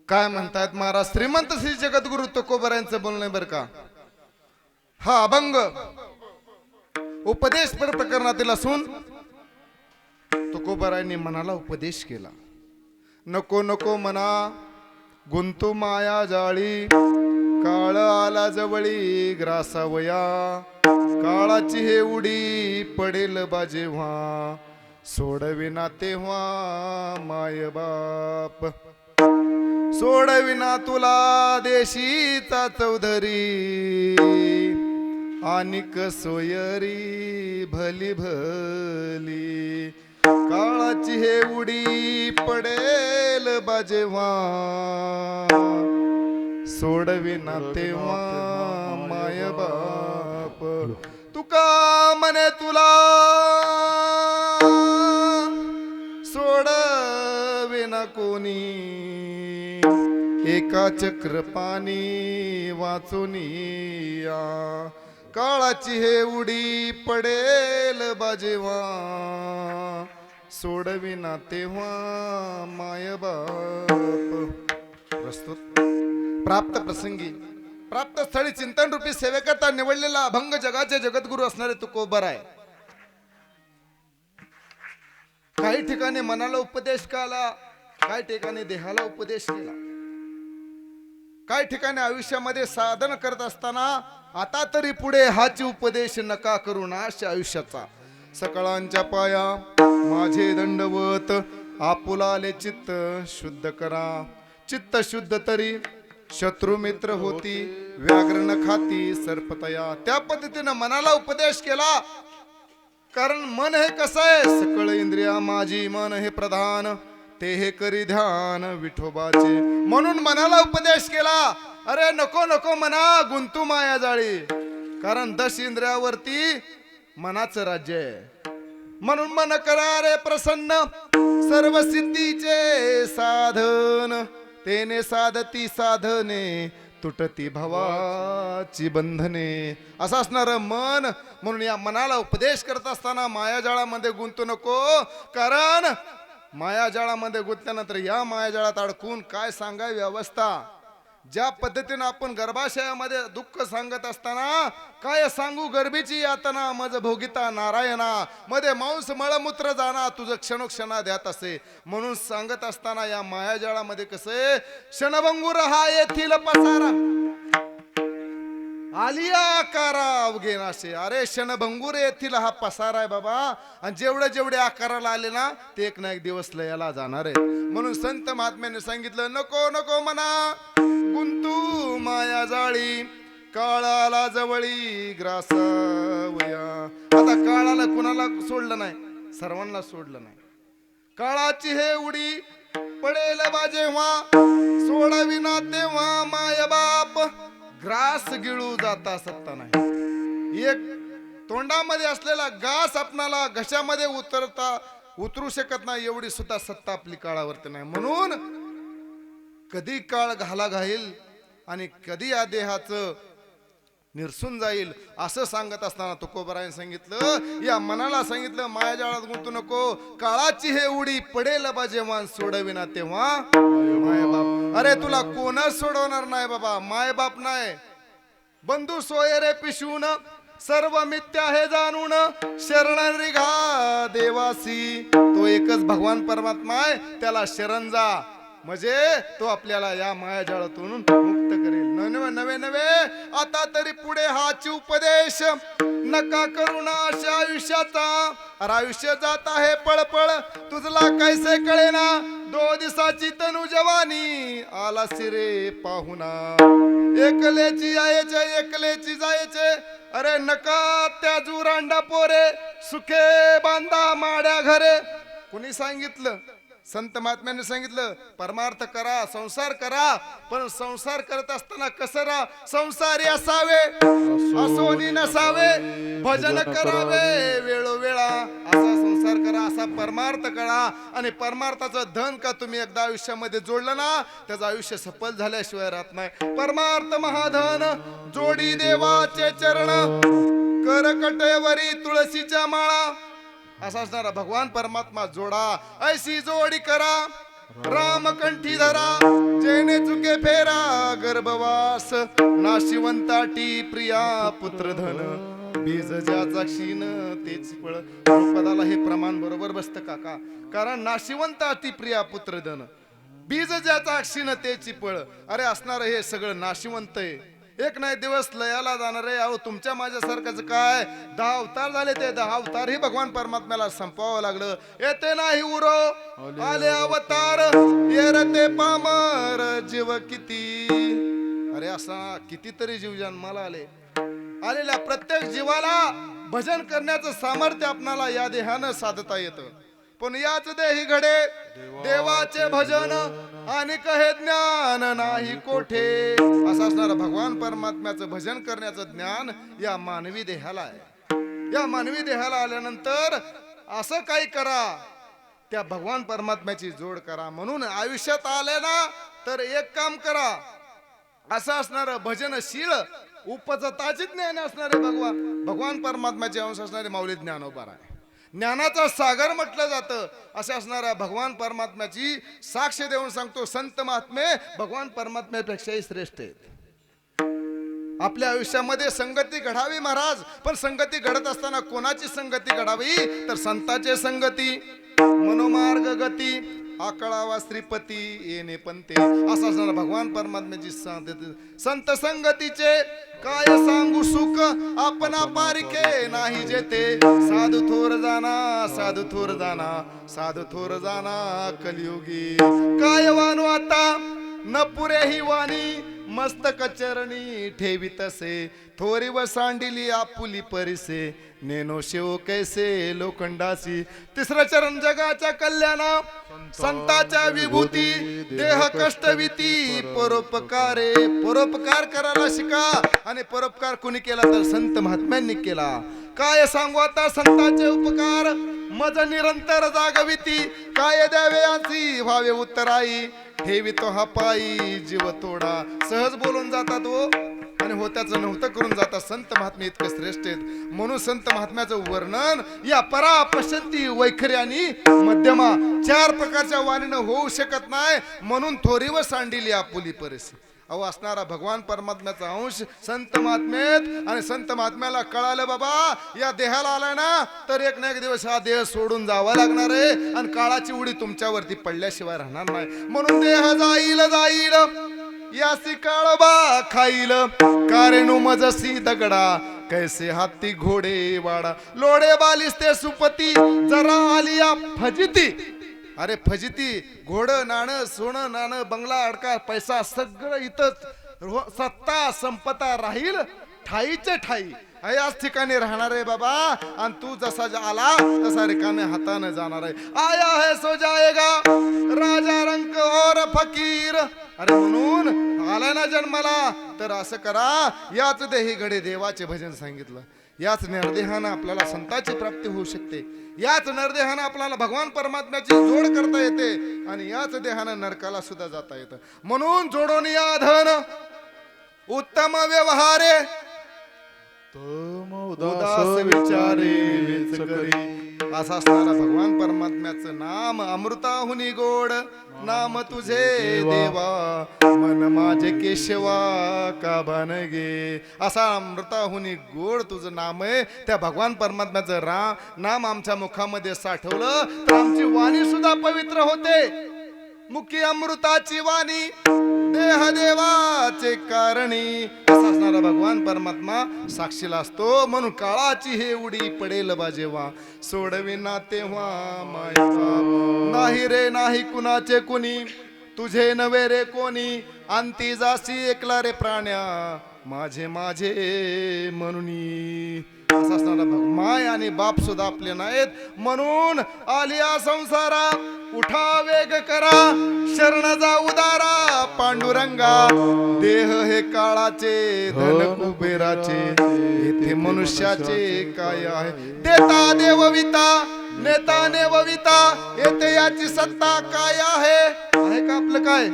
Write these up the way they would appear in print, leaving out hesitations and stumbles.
काय म्हणतात महाराज श्रीमंत श्री जगद्गुरु तुकोबरायांचं बोलणं बरं का. हा अभंग उपदेश पर प्रकरणातील असून तुकोबरायांनी मनाला उपदेश केला. नको नको मना गुंतू माया जाळी, काळ आला जवळी ग्रासावया, काळाची हे उडी पडेल बाजेव्हा, सोडविना तेव्हा माय बाप, सोडविना तुला देशीचा चौधरी, आनिक सोयरी भली भली, काळाची हे उडी पडेल बाजेव्हा, सोडविना तेव्हा माय बाप, तुका म्हणे तुला सोडविना कोणी, एका चक्रपाणी वाचूनी या, काळाची हे उडी पडेल बाजेवा, सोडविना तेव्हा माय बाप. प्रस्तुत प्राप्त प्रसंगी प्राप्त स्थळी चिंतन रूपी सेवेकरता निवडलेला अभंग जगाचे जगद्गुरु असणारे तुकोबराय. काही ठिकाणी मनाला उपदेश केला, काही ठिकाणी देहाला उपदेश केला, काही ठिकाणी आयुष्यामध्ये साधन करत असताना आता तरी पुढे हाची उपदेश नका करू नाश आयुष्याचा. सकळांच्या पाया माझे दंडवत, आपुलाले चित्त शुद्ध करा, चित्त शुद्ध तरी शत्रू मित्र होती, व्याघ्र खाती सर्पतया. त्या पद्धतीनं मनाला उपदेश केला. कारण मन हे कसं आहे, सकळ इंद्रिया माझी मन हे प्रधान, ते हे करी ध्यान विठोबाचे. म्हणून मनाला उपदेश केला, अरे नको नको मना गुंतू माया जाळी, कारण 10 इंद्रियावरती मनाचं राज्य आहे. म्हणून मन करा रे प्रसन्न, सर्व सिद्धीचे साधन, तेने साधती साधने, तुटती भवाची बंधने. असं असणार मन. म्हणून या मनाला उपदेश करत असताना मायाजाळामध्ये गुंतू नको, कारण मायाजाळामध्ये गुंतल्यानंतर या मायाजाळात अडकून काय सांगावी अवस्था. ज्या पद्धतीने आपण गर्भाशयामध्ये दुःख सांगत असताना काय सांगू गर्भीची यातना, मज भोगिता नारायणा, मध्ये मांस मळमूत्र जाना, तुझं क्षणोक्षणा द्यात असे. म्हणून सांगत असताना या मायाजाळामध्ये कसे क्षणभंगुर हा येथील पसारा, आलिया आकारा अवघे नाशे. अरे क्षणभंगुर येथील हा पसारा आहे बाबा, आणि जेवढे जेवढे आकाराला आले ना ते एक ना एक दिवस लयाला जाणार आहे. म्हणून संत महात्म्याने सांगितलं, नको नको मना गुंतू माया जाळी, काळाला जवळी ग्रासावया. आता काळाला कुणाला सोडलं नाही, सर्वांना सोडलं नाही. काळाची हे उडी पडेल बाजेव्हा, सोडविना तेव्हा माय बाप, ग्रास गिळू जाता सत्ता नाही. एक तोंडामध्ये असलेला घास आपणाला घशामध्ये उतरू शकत नाही, एवढी सुद्धा सत्ता आपली काळावरती नाही. म्हणून कधी काळ घाला घाईल आणि कधी या देहाचं निरसून जाईल असं सांगत असताना तुकोबराने सांगितलं, या मनाला सांगितलं मायाजाळात गुंतू नको, काळाची हे उडी पडेल बा जेव्हा, सोडविना तेव्हा मायबाप. अरे तुला कोणच सोडवणार नाही बाबा, मायबाप नाही. बंधू सोय रे पिशवून, सर्व मिथ्या हे जाणून, शरण रिघा देवासी. तो एकच भगवान परमात्मा आहे, त्याला शरण जा, म्हणजे तो आपल्याला या मायाजाळातून मुक्त करेल. नवे नवे नवे आता तरी पुढे हाची उपदेश नका करू नाश आयुष्याचा. अरे आयुष्य जात आहे पळपळ, तुझला कैसे कळेना, 2 दिवसाची तनु जवानी, आला सिरे पाहुणा, एकलेची यायचे एकलेची जायचे. अरे नका त्या जुरांडा पोरे, सुखे बांधा माड्या घरे. कुणी सांगितलं? संत महात्म्याने सांगितलं, परमार्थ करा, संसार करा, पण संसार करत असताना कसं राहा, संसारी असावे असोनी नसावे, भजन करावे वेळोवेळा, असा संसार करा, असा परमार्थ करा. आणि परमार्थाचं धन का तुम्ही एकदा आयुष्यामध्ये जोडलं ना, त्याचं आयुष्य सफल झाल्याशिवाय राहत नाही. परमार्थ महाधन जोडी देवाचे चरण, करकटेवरी तुळशीच्या माळा. असा असणारा भगवान परमात्मा जोडा, ऐशी जोडी करा, राम कंठी धरा, जेने गर्भवास नाशिवंताटी प्रिया पुत्रधन बीज ज्याचा क्षीण तेच फळ. द्रौपदाला हे प्रमाण बरोबर बसतं काका, कारण नाशिवंताटी प्रिया पुत्रधन बीज ज्याचा क्षीण तेची फळ. अरे असणार हे सगळं नाशिवंत आहे, एक नाही दिवस लयाला जाणार आहे. अहो तुमच्या माझ्यासारखंच काय 10 अवतार झाले, ते 10 अवतार ही भगवान परमात्म्याला संपवावं लागलं. येते नाही उरो आले अवतार येरते पामर जीव किती. अरे असा कितीतरी जीव जन्माला आलेल्या प्रत्येक जीवाला भजन करण्याचं सामर्थ्य आपणाला या देहानं साधता येतं. पण याच देही घडे देवाचे भजन आणि कहे ज्ञान नाही कोठे. असं असणारा भगवान परमात्म्याचं भजन करण्याचं ज्ञान या मानवी देहाला आहे. या मानवी देहाला आल्यानंतर असं काही करा, त्या भगवान परमात्म्याची जोड करा. म्हणून आयुष्यात आले ना तर एक काम करा, असं असणारं भजनशील उपजताचे ज्ञान असणारे भगवान परमात्म्याचे अंश असणारे माऊली ज्ञानोबा आहे. ज्ञानाचा सागर म्हटलं जातं. असे असणाऱ्या भगवान परमात्म्याची साक्ष देऊन सांगतो, संत महात्मे भगवान परमात्म्यापेक्षाही श्रेष्ठ आहेत. आपल्या आयुष्यामध्ये संगती घडावी महाराज, पण संगती घडत असताना कोणाची संगती घडावी तर संताचे संगती. मनोमार्ग गती आकळावा श्रीपती येणे पंते. असं असणारा भगवान परमात्म्याची संत संगतीचे काय सांगू सुख आपणा पारिखे नाही जेते. साधू थोर जाना साधू थोर जाना साधू थोर जाना कलियुगी. काय वानू आता न पुरे ही वाणी मस्तक चरणी ठेवी तसे. थोरी व सांडिली आपुली परिसे नेनो शिव कैसे लोखंडासी. तिसरं चरण जगाच्या कल्याणा संताच्या विभूती देह कष्टविती परोपकारे. परोपकार करायला शिका, आणि परोपकार कोणी केला तर संत महात्म्यांनी केला. काय सांगू आता संतांचे उपकार मज निरंतर जागविती. काय द्यावे याची व्हावे उत्तराई ठेवितो हा पायी जीव थोडा. सहज बोलून जातात हो, आणि होत्याचं नव्हतं करून जातात. संत महात्मे इतके श्रेष्ठ आहेत. म्हणून संत महात्म्याचं वर्णन या परा पशंती वैखरी आणि मध्यमा 4 प्रकारच्या वाणीनं होऊ शकत नाही. म्हणून थोरी व सांडिली आपुली परिसी. अहो असणारा भगवान परमात्म्याचा अंश संत महात्मेत, आणि संत महात्म्याला कळालं बाबा या देहाला आलाय ना तर एक ना एक दिवस हा देह सोडून जावा लागणार आहे, आणि काळाची उडी तुमच्यावरती पडल्याशिवाय राहणार नाही. म्हणून देह जाईल जाईल यासी काळबा खाईल. कारेनु मजसी दगडा कैसे हाती घोडे वाडा. लोडे बालिस ते सुपती जरा आलिया फजिती. अरे फजिती घोड नाणं सोनं नाणं बंगला अडका पैसा सगळं इथंच सत्ता संपत्ता राहील ठाईचे ठाई. याच ठिकाणी राहणार आहे बाबा, आणि तू जसा आला तसा रिकाम्या हाताने जाणार आहे. आया है सो जाएगा राजा रंक और फकीर. अरे म्हणून आलाय ना जन्माला तर असं करा, याच देही घडे देवाचे भजन सांगितलं. याच नरदेहानं आपल्याला संताची प्राप्ती होऊ शकते. याच नरदेहानं आपल्याला भगवान परमात्म्याची जोड करता येते, आणि याच देहानं नरकाला सुद्धा जाता येतं. म्हणून जोडून या धन उत्तम व्यवहारे उदास विचारे करी. असा असणारा भगवान परमात्म्याचं नाम अमृताहुनी गोड. नाम तुझे देवा मन माझे केशवा का बनगे. असा अमृताहुनी गोड तुझं नाम आहे. त्या भगवान परमात्म्याचं नाम आमच्या मुखामध्ये साठवलं तर आमची वाणी सुद्धा पवित्र होते. मुखी अमृताची वाणी देह देवाचे कारणी. असा असणारा भगवान परमात्मा साक्षीला असतो. म्हणून काळाची हे उडी पडेल बा जेव्हा सोडविना तेव्हा माया. नाही रे नाही कुणाचे कुणी तुझे नवे रे कोणी. अंती जासी एकला रे प्राण्या माझे माझे म्हणून. असा असणारा माय आणि बाप सुद्धा आपले नाहीत. म्हणून आलिया संसारा उठा वेग करा शरण जा उदारा पांडुरंगा. देह हे काळाचे धन कुबेराचे येथे मनुष्याचे काय आहे. देता देवविता नेता नेवविता येथे याची सत्ता काय आहे. आहे का आपलं काय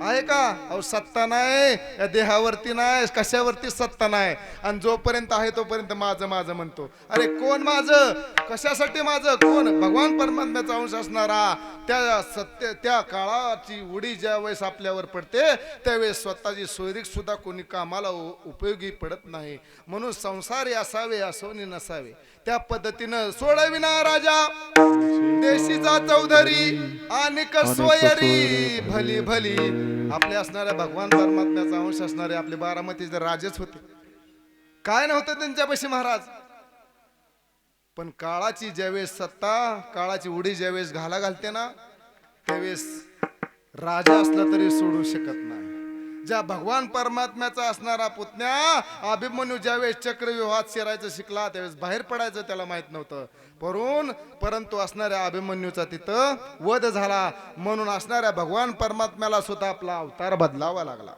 आहे का? अहो सत्ता नाही या देहावरती, नाही कशावरती सत्ता नाही. आणि जोपर्यंत आहे तोपर्यंत माझं माझं म्हणतो. अरे कोण माझं? कशासाठी माझं? कोण? भगवान परमात्म्याचा अंश असणारा त्या सत्य त्या काळाची उडी ज्या वेळेस आपल्यावर पडते त्यावेळेस स्वतःची सोयरीक सुद्धा कोणी कामाला उपयोगी पडत नाही. म्हणून संसारी असावे असोनी नसावे त्या पद्धतीनं सोडविना राजा देशीचा चौधरी आणि सोयरी भली भली. आपले असणाऱ्या भगवान परमात्म्याचा अंश असणारे आपले बारामतीचे राजेच होते. काय नव्हतं त्यांच्यापाशी महाराज. पण काळाची ज्यावेळेस सत्ता काळाची उडी ज्यावेळेस घालते ना त्यावेळेस राजा असला तरी सोडू शकत नाही. ज्या भगवान परमात्म्याचा असणारा पुतण्या अभिमन्यू ज्यावेळेस चक्रव्यूहात शिरायचं शिकला त्यावेळेस बाहेर पडायचं त्याला माहित नव्हतं. परंतु असणाऱ्या अभिमन्यूचा तिथं वध झाला. म्हणून असणाऱ्या भगवान परमात्म्याला सुद्धा आपला अवतार बदलावा लागला.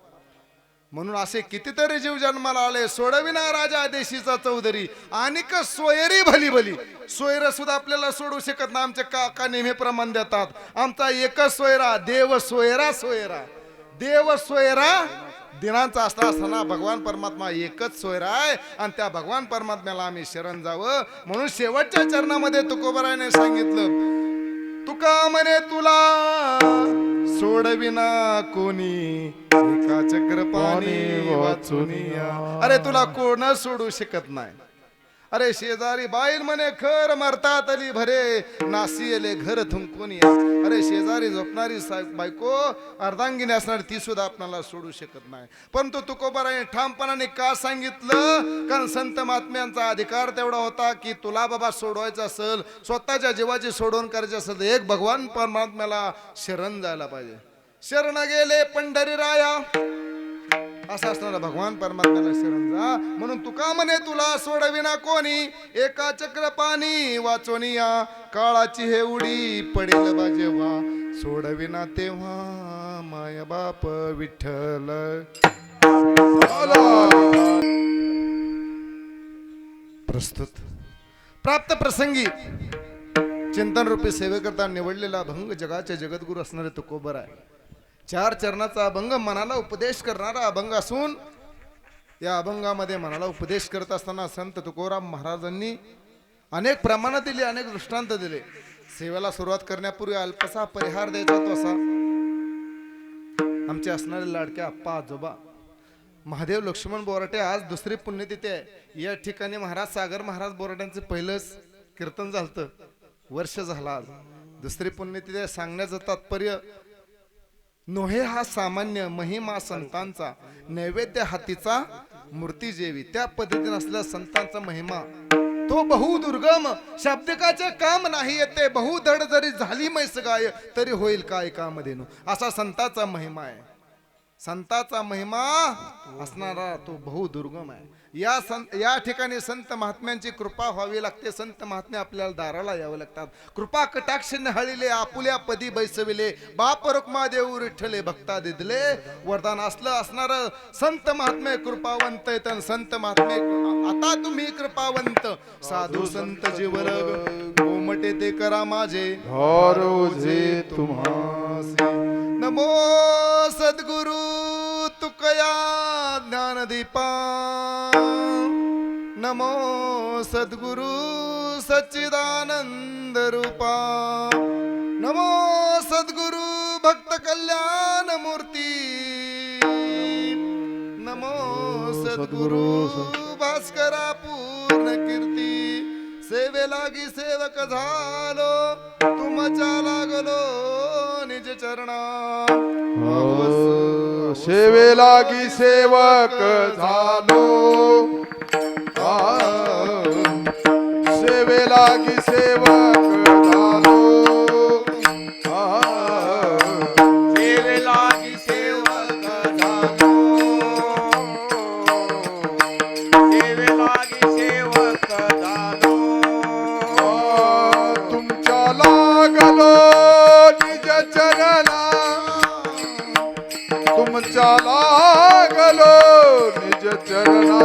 म्हणून असे कितीतरी जीव जन्माला आले. सोडविना राजा देशीचा चौधरी आणि सोयरी भली भली. सोयर सुद्धा आपल्याला सोडू शकत नाही. आमचे काका नेहमी प्रमाण देतात आमचा एकच सोयरा देव सोयरा. सोयरा देव सोयरा दिनांचा असताना भगवान परमात्मा एकच सोयरा आहे. आणि त्या भगवान परमात्म्याला आम्ही शरण जावं. म्हणून शेवटच्या चरणामध्ये तुकोबराने सांगितलं तुका म्हणे तुला सोडविना कोणी एका चक्रपाणी वाचुनिया. अरे तुला कोण सोडू शकत नाही. अरे शेजारी बाईल म्हणे खर मरतात अली भरे नासी येले घर थुंकूनिया. अरे शेजारी झोपणारी बायको अर्धांगिनी असणारी ती सुद्धा आपल्याला सोडू शकत नाही. परंतु तुकोबाराने ठामपणाने का सांगितलं? कारण संत महात्म्यांचा अधिकार तेवढा होता की तुला बाबा सोडवायचं असेल स्वतःच्या जीवाची सोडवण करायची असेल तर एक भगवान परमात्म्याला शरण जायला पाहिजे. शरण गेले पंढरी राया असं असणारा भगवान परमात्म्याला शरण जा. म्हणून तुका म्हणे तुला सोडविना कोणी एका चक्रपाणी वाचोनिया. काळाची हे उडी पडेल बा जेव्हा सोडविना तेव्हा माय बाप विठ्ठल. प्रस्तुत प्राप्त प्रसंगी चिंतन रूपी सेवेकरता निवडलेला अभंग जगाचे जगद्गुरु असणारे तुकोबर आहे. 4 चरणाचा अभंग मनाला उपदेश करणारा अभंग असून या अभंगामध्ये मनाला उपदेश करत असताना संत तुकोराम महाराजांनी अनेक प्रमाण दिले, अनेक दृष्टांत दिले. सेवेला सुरुवात करण्यापूर्वी अल्पसा परिहार द्यायचा तो असा. आमचे असणारे लाडके आप्पा आजोबा महादेव लक्ष्मण बोराटे आज दुसरी पुण्यतिथी आहे. या ठिकाणी महाराज सागर महाराज बोराट्यांचं पहिलंच कीर्तन झालं, वर्ष झाला. आज दुसरी पुण्यतिथी सांगण्याचं तात्पर्य नोहे हा सामान्य महिमा संतांचा नैवेद्य हातीचा मूर्ती जेवी. त्या पद्धतीने असलेला संतांचा महिमा तो बहुदुर्गम शाब्दिकाचे काम नाही येते. बहुधड जरी झाली मैस गाय तरी होईल काय कामधेनु. असा संतांचा महिमा आहे. संतांचा महिमा असणारा तो बहुदुर्गम आहे. या ठिकाणी संत महात्म्यांची कृपा व्हावी लागते. संत महात्मे आपल्याला दाराला यावं लागतात. कृपा कटाक्ष हळीले आपुल्या पदी बैसविले बाप रुक्मा देऊ विठ्ठले भक्ता दिदले. वरदान असलं असणार संत महात्मे कृपावंत आहेत. संत महात्मे आता तुम्ही कृपावंत साधू संत जीवरग गोमटे ते करा माझे रोजे तुम्हासी. नमो सद्गुरु तुकया ज्ञानदीपा. नमो सद्गुरु सच्चिदानंद रूपा. नमो सद्गुरु भक्त कल्याण मूर्ती. नमो सद्गुरु भास्करा पूर्ण कीर्ती. सेवे लागी सेवक झालो तुमच्या लागलो निज चरणा. सेवे लागी सेवक झालो. सेवे लागी सेवक झालो. सेवे लागी सेवक झालो. सेवे लागी सेवक झालो. तुमच्या लागलो निज चरणा. तुमच्या लागलो निज चरणा.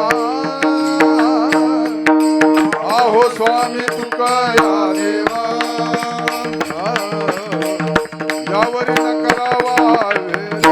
आहो स्वामी तुकया देवा. यावरी न करावा वेळ.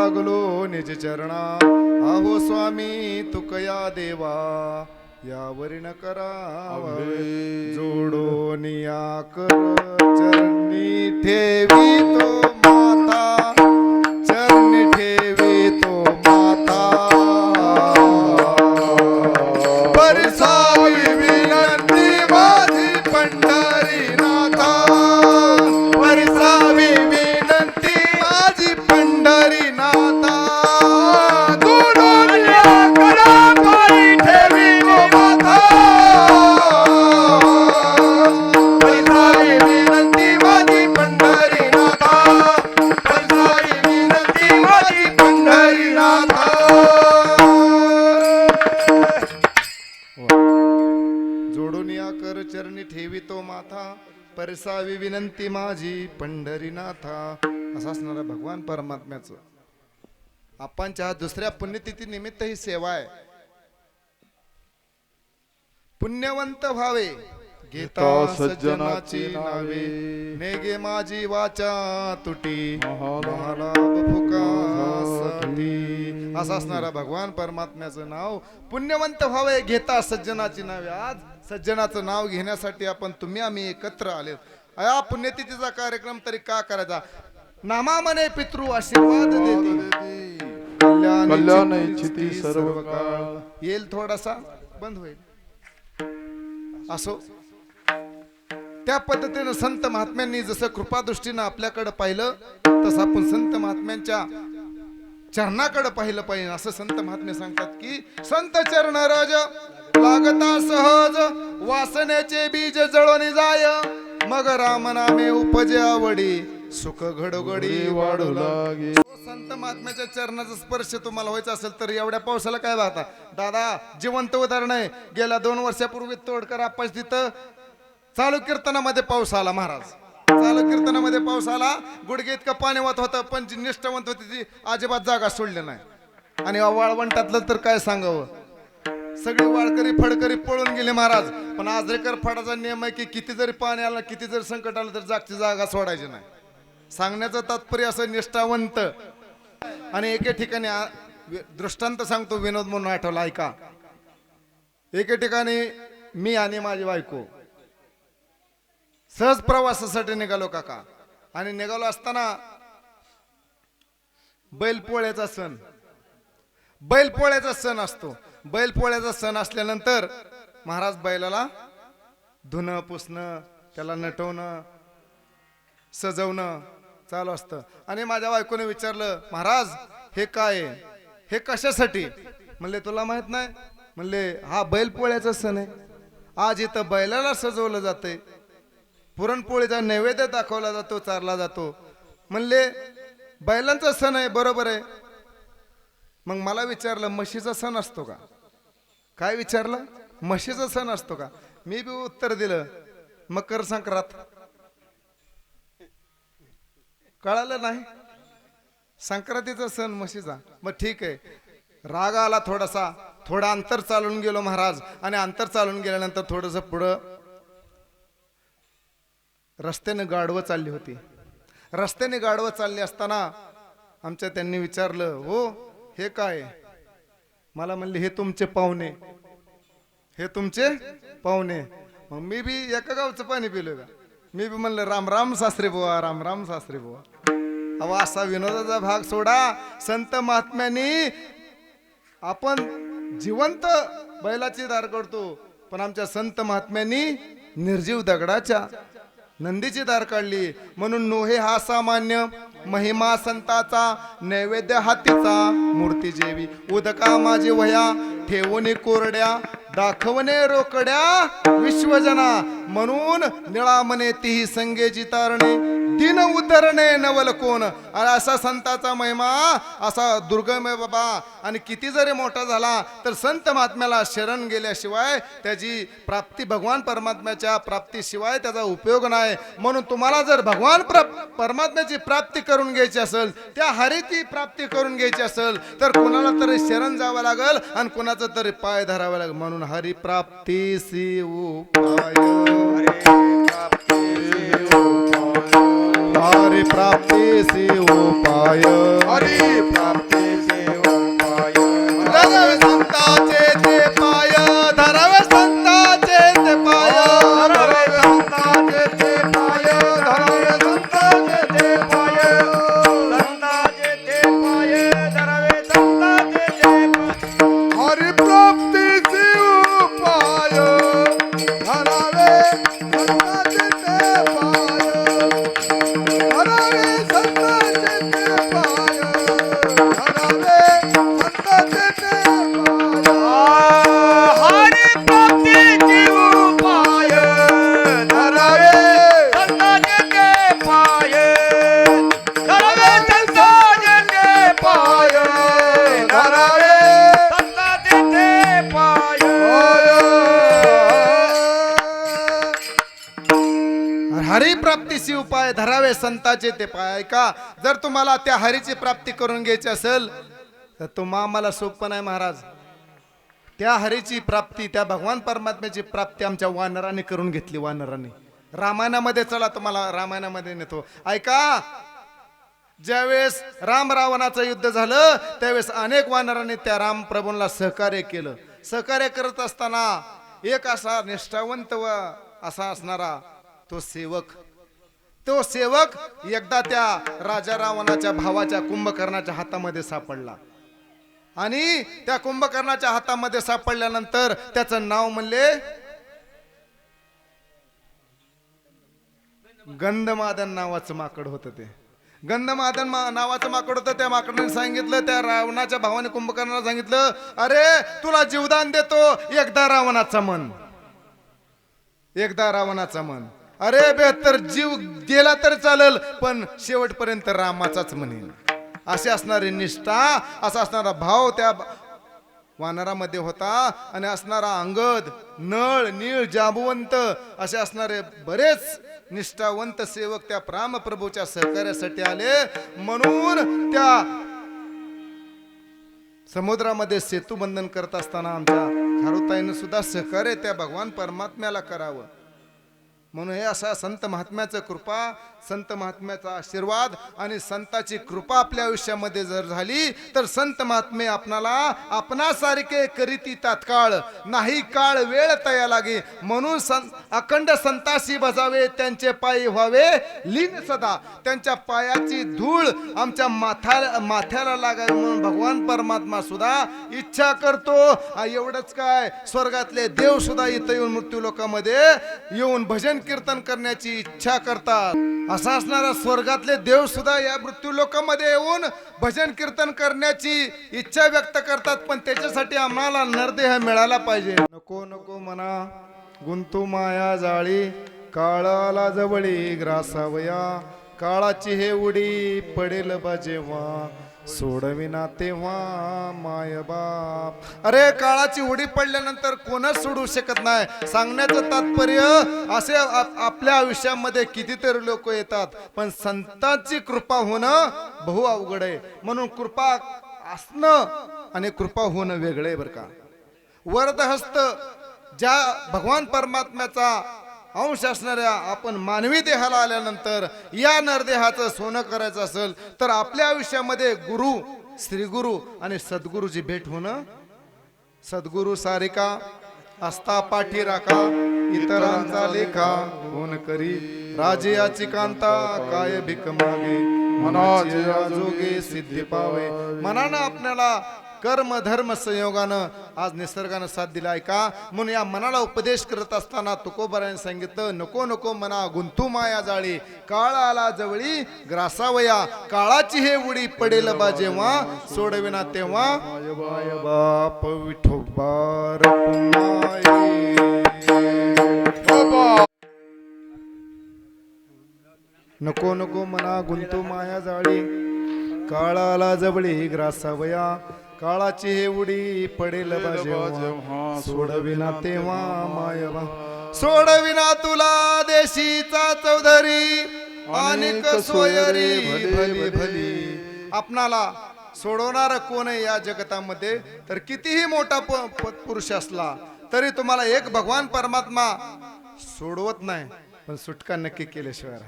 लागलो निज चरणा आहो स्वामी तुकया देवा यावरी न करावे जोडून या कर चरणी ठेवी तो माता चरणी ठेवी तो माता परसावी विनंती माझी पंढरीनाथा परसावी विनंती माझी पंढरीनाथा जोडून या करा पायी ठेवी तो माता परसावी विनंती माझी पंढरीनाथा परसावी विनंती माझी पंढरीनाथा जोडून या कर चरणी ठेवी तो माथा परसावी विनंती माझी पंढरीनाथा असं असणारा भगवान परमात्म्याचं आपणच्या दुसऱ्या पुण्यतिथी निमित्त ही सेवा आहे. पुण्यवंत व्हावे घेता सज्जनाची नावे नेगे माझी वाचा तुटी महालाभ फुकासाठी असं असणारा भगवान परमात्म्याचं नाव पुण्यवंत व्हावे घेता सज्जनाची नावे. आज सज्जनाचं नाव घेण्यासाठी आपण तुम्ही आम्ही एकत्र आले. या पुण्यतिथीचा कार्यक्रम तरी का करायचा. नामामने पितृ आशीर्वाद देते कल्याण इच्छिती सर्व काळ. येईल थोडासा बंद होईल असो. त्या पद्धतीनं संत महात्म्यांनी जसं कृपादृष्टीनं आपल्याकडे पाहिलं तसं आपण संत महात्म्यांच्या चरणाकडे पाहिलं पाहिजे. असं संत महात्मे सांगतात की संत चरण रज लागता सहज वासनेचे बीज जळून जाय मग राम नामे उपजे आवडी सुख घडोघडी वाढू लागे. संत महात्म्याच्या चरणाचा स्पर्श तुम्हाला व्हायचा असेल तर एवढ्या पावसाला काय बघता दादा जिवंत उदाहरण आहे. गेल्या 2 वर्षापूर्वी तोडकर आप्पाच तिथं चालू कीर्तनामध्ये पाऊस आला. महाराज चालू कीर्तनामध्ये पाऊस आला गुडघे इतकं पाणी वाहत होतं पण जी निष्ठावंत होती ती अजिबात जागा सोडली नाही. आणि वाळवंटातलं तर काय सांगावं सगळी वाळकरी फडकरी पळून गेले महाराज. पण आजरेकर फडाचा नियम आहे की किती जरी पाणी आलं किती जरी संकट आलं तर जागची जागा सोडायची नाही. सांगण्याचं तात्पर्य असं निष्ठावंत. आणि एके ठिकाणी दृष्टांत सांगतो विनोद म्हणून आठवला ऐका. एके ठिकाणी मी आणि माझी बायको सहज प्रवासासाठी निघालो काका. आणि निघालो असताना बैलपोळ्याचा सण असतो. बैलपोळ्याचा सण असल्यानंतर महाराज बैलाला धुणं पुसणं त्याला नटवणं सजवणं चालू असतं. आणि माझ्या बायकोने विचारलं महाराज हे काय हे कशासाठी. म्हणले तुला माहित नाही. म्हणले हा बैलपोळ्याचा सण आहे. आज इथं बैलाला सजवलं जातंय पुरणपोळीचा नैवेद्य दाखवला जातो चारला जातो. म्हणले बैलांचा सण आहे बरोबर आहे. मग मला विचारलं म्हशीचा सण असतो का. काय विचारलं म्हशीचा सण असतो का. मी बी उत्तर दिलं मकर संक्रांत. कळालं नाही संक्रांतीचा सण म्हशीचा. मग ठीक आहे. राग आला थोडा अंतर चालून गेलो महाराज. आणि अंतर चालून गेल्यानंतर थोडस पुढं रस्त्याने गाढवं चालली होती. रस्त्याने गाढवं चालली असताना आमच्या त्यांनी विचारलं हो हे काय. मला म्हणले हे तुमचे पाहुणे हे तुमचे पाहुणे. मग मी बी एका गावचं पाणी पिलो का. मी बी म्हणलं राम राम सासरे बुवा राम राम सासरे बुवा. अहो असा विनोदाचा भाग सोडा. संत महात्म्यांनी आपण जिवंत बैलाची दार करतो पण आमच्या संत महात्म्यांनी निर्जीव दगडाच्या नंदीची दार काढली. म्हणून नोहे हा सामान्य महिमा संताचा नैवेद्य हातीचा मूर्ती जेवी उदका माझी वया ठेवणे कोरड्या दाखवणे रोकड्या विश्वजना म्हणून निळामने तीही संगेची तारणे दिन उतरणे नवल कोण. असा संताचा महिमा असा दुर्गम आहे बाबा. आणि किती जरी मोठा झाला तर संत महात्म्याला शरण गेल्याशिवाय त्याची प्राप्ती भगवान परमात्म्याच्या प्राप्तीशिवाय त्याचा उपयोग नाही. म्हणून तुम्हाला जर भगवान परमात्म्याची प्राप्ती करून घ्यायची असेल त्या हरीची प्राप्ती करून घ्यायची असेल तर कुणाला तरी शरण जावं लागल आणि कुणाचं तरी पाय धरावं लागेल. म्हणून हरी प्राप्तीसी उपाय हरी प्राप्तीसी उपाय हरी प्राप्तीचे उपाय धरावे संताचे ते पाय धरावे संताचे ते पाय धरावे संतांचे ते पाय धरावे संतांचे ते पाय संतांचे ते पाय धरावे संतांचे ते पाय हरी प्राप्तीचे उपाय धरावे संतांचे ते पाय धरावे संतांचे ते पाय धरावे संतांचे ते पाय हरी प्राप्तीचे उपाय धरावे संतांचे ते पाय धरावे संतांचे ते पाय धरावे संतांचे ते पाय हरी प्राप्तीची उपाय धरावे संताचे ते पाय का जर तुम्हाला त्या हरीची प्राप्ती करून घ्यायची असेल तर तुम्हा आम्हाला सोपं नाही महाराज त्या हरीची प्राप्ती त्या भगवान परमात्म्याची प्राप्ती आमच्या वानराने करून घेतली वानराने रामायणामध्ये चला तुम्हाला रामायणामध्ये नेतो ऐका ज्यावेळेस राम रावणाचं युद्ध झालं त्यावेळेस अनेक वानरांनी त्या राम प्रभूंना सहकार्य केलं सहकार्य करत असताना एक असा निष्ठावंत व असा असणारा तो सेवक एकदा त्या राजा रावणाच्या भावाच्या कुंभकर्णाच्या हातामध्ये सापडला आणि त्या कुंभकर्णाच्या हातामध्ये सापडल्यानंतर त्याचं नाव म्हणले गंधमादन नावाचं माकड होतं ते गंधमादन नावाचं माकड होतं त्या माकडाने सांगितलं त्या रावणाच्या भावाने कुंभकर्णाला सांगितलं अरे तुला जीवदान देतो एकदा रावणाचा मन अरे बेहत्तर जीव गेला तर चालेल पण शेवटपर्यंत रामाचाच म्हणेन असे असणारी निष्ठा असा असणारा भाव त्या वानरामध्ये होता आणि असणारा अंगद नळ नीळ जांबुवंत असे असणारे बरेच निष्ठावंत सेवक त्या रामप्रभूच्या सहकार्यासाठी आले म्हणून त्या समुद्रामध्ये सेतुबंधन करत असताना आमच्या खारुताईनं सुद्धा सहकार्य त्या भगवान परमात्म्याला करावं म्हणून हे असा संत महात्म्याचं कृपा संत महात्म्याचा आशीर्वाद आणि संताची कृपा आपल्या आयुष्यामध्ये जर झाली तर संत महात्मे आपणाला आपणासारखे करीती तात्काळ नाही काळ वेळ तया लागे म्हणून अखंड संताशी बजावे त्यांचे पायी व्हावे लीन सदा त्यांच्या पायाची धूळ आमच्या माथ्याला लागावी म्हणून भगवान परमात्मा सुद्धा इच्छा करतो एवढंच काय स्वर्गातले देव सुद्धा इथं येऊन मृत्यू लोकांमध्ये येऊन भजन कीर्तन करण्याची इच्छा करतात असा असणारा स्वर्गातले देव सुद्धा या मृत्यू लोकांमध्ये येऊन भजन कीर्तन करण्याची इच्छा व्यक्त करतात पण त्याच्यासाठी आम्हाला नरदेह मिळाला पाहिजे नको नको मना गुंतू माया जाळी काळाला जवळी ग्रासावया काळाची हे उडी पडेल बा जेव्हा सोडविना तेव्हा माय बाप अरे काळाची उडी पडल्यानंतर कोणच सोडू शकत नाही सांगण्याचं तात्पर्य असे आपल्या आयुष्यामध्ये कितीतरी लोक येतात पण संतांची कृपा होणं बहु अवघड आहे म्हणून कृपा असणं आणि कृपा होणं वेगळं आहे बरं का वरदहस्त ज्या भगवान परमात्म्याचा अंश असणाऱ्या आपण मानवी देहाला आल्यानंतर या नरदेहाचं सोनं करायचं असेल तर आपल्या आयुष्यामध्ये गुरु श्रीगुरु आणि सद्गुरूची भेट होणं सद्गुरु सारिका असता पाठी राखा इतरांचा लेखा कोण करी राजयाची कांता काय भीक मागे मनाचे जोगे सिद्धी पावे मनानं आपल्याला कर्म धर्म संयोगानं आज निसर्गानं साथ दिलाय का म्हणून या मनाला उपदेश करत असताना तुकोबाराने सांगितलं नको नको मना गुंतू माया जाळी काळ आला जवळी ग्रासावया काळाची हे उडी पडेल बा जेव्हा सोडविना तेव्हा बाप विठोबार नको नको मना गुंतू माया जाळी काळाला जवळी ग्रासावया काळाची हे उडी पडेल जेव्हा सोडविना तेव्हा मायवा सोडविना तुला देशीचा चौधरी अनेक सोयरी भली भली आपणाला सोडवणार कोण आहे या जगतामध्ये तर कितीही मोठा पुरुष असला तरी तुम्हाला एक भगवान परमात्मा सोडवत नाही पण सुटका नक्की केल्याशिवाय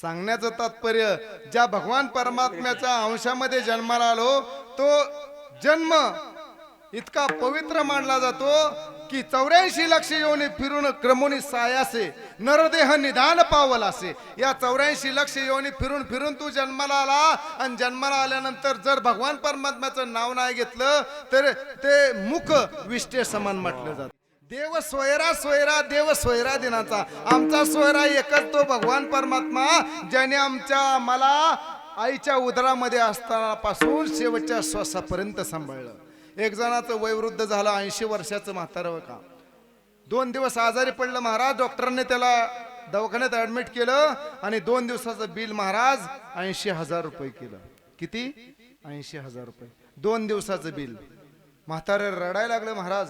सांगण्याचं तात्पर्य ज्या भगवान परमात्म्याच्या अंशामध्ये जन्माला आलो तो जन्म इतका पवित्र मानला जातो की 84 लक्ष योनी फिरून क्रमोनी सायासे नरदेह निधान पावल असे. या 84 लक्ष योनी फिरून फिरून तू जन्माला आला आणि जन्माला आल्यानंतर जर भगवान परमात्म्याचं नाव नाही घेतलं तर ते मुख विष्टे समान म्हटलं जातं. देव सोयरा सोयरा देव सोयरा दिनाचा आमचा सोयरा एकच तो भगवान परमात्मा ज्याने आम्हाला आईच्या उदरामध्ये असताना पासून शेवटच्या श्वासापर्यंत सांभाळलं. एक जणाचं वय वृद्ध झालं 80 वर्षाचं म्हातारं का 2 दिवस आजारी पडलं महाराज. डॉक्टरांनी त्याला दवाखान्यात ऍडमिट केलं आणि 2 दिवसाचं बिल महाराज 80,000 रुपये केलं. किती? 80,000 रुपये 2 दिवसाचं बिल. म्हातारे रडायला लागलं महाराज.